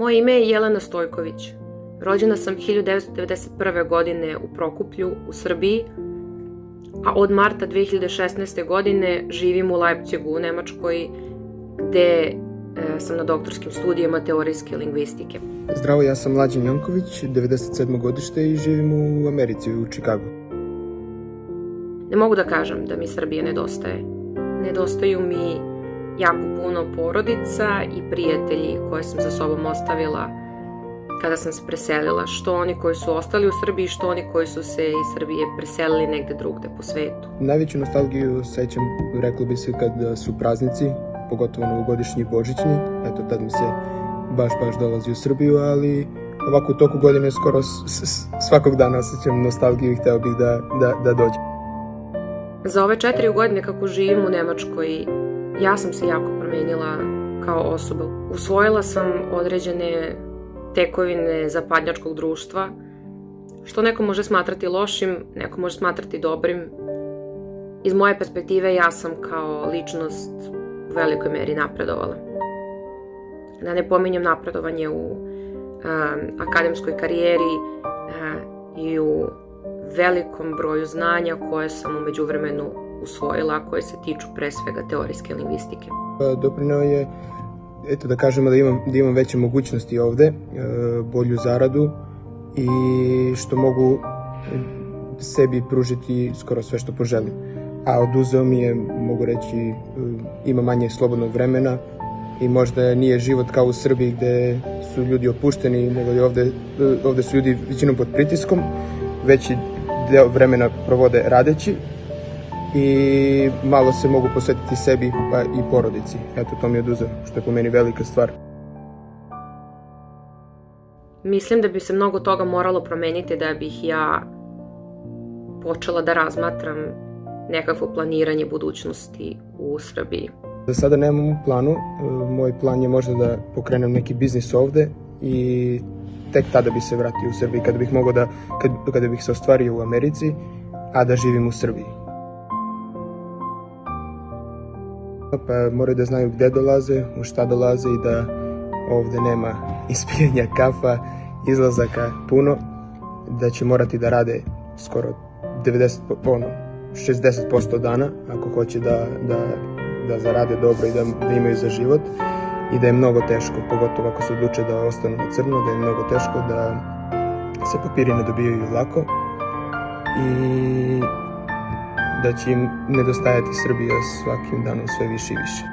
Moje ime je Jelena Stojković. Rođena sam 1991. godine u Prokuplju, u Srbiji, a od marta 2016. godine živim u Leipzigu, u Nemačkoj, gde sam na doktorskim studijama teorijske lingvistike. Zdravo, ja sam Mlađan Janković, 97. godište i živim u Americi, u Čikagu. Ne mogu da kažem da mi Srbije nedostaje. Nedostaju mi jako puno porodica i prijatelji koje sam za sobom ostavila kada sam se preselila, što oni koji su ostali u Srbiji, što oni koji su se iz Srbije preselili negde drugde po svetu. Najveću nostalgiju sećam, reklo bi se, kad su praznici, pogotovo novogodišnji i božićni. Eto, tad mi se baš dolazi u Srbiju, ali ovako u toku godine skoro svakog dana osjećam nostalgiju i hteo bih da dođem. Za ove 4 godine kako živim u Nemačkoj, ja sam se jako promenila kao osoba. Usvojila sam određene tekovine zapadnjačkog društva, što neko može smatrati lošim, neko može smatrati dobrim. Iz moje perspektive ja sam kao ličnost u velikoj meri napredovala. Da ne pominjem napredovanje u akademskoj karijeri i u velikom broju znanja koje sam u međuvremenu usvojila, koje se tiču pre svega teorijske lingvistike. Doprineo je, eto da kažemo, da imam veće mogućnosti ovde, bolju zaradu i što mogu sebi pružiti skoro sve što poželim. A oduzeo mi je, mogu reći, ima manje slobodnog vremena i možda nije život kao u Srbiji gde su ljudi opušteni, nego ovde su ljudi većinom pod pritiskom, veći deo vremena provode radeći i malo se mogu posvetiti sebi pa i porodici. Eto, to mi je oduzeo, što je po meni velika stvar. Mislim da bi se mnogo toga moralo promeniti da bih ja počela da razmatram nekakvo planiranje budućnosti u Srbiji. Za sada nemam u planu, moj plan je možda da pokrenem neki biznis ovde i tek tada bi se vratio u Srbiji, kada bih se ostvario u Americi, a da živim u Srbiji. Pa moraju da znaju gde dolaze, u šta dolaze i da ovde nema ispijanja kafa, izlazaka puno, da će morati da rade skoro 60% dana ako hoće da zarade dobro i da imaju za život, i da je mnogo teško, pogotovo ako se odluče da ostanu na crno, da je mnogo teško, da se papiri ne dobijaju lako i da će im nedostajati Srbija svakim danom sve više i više.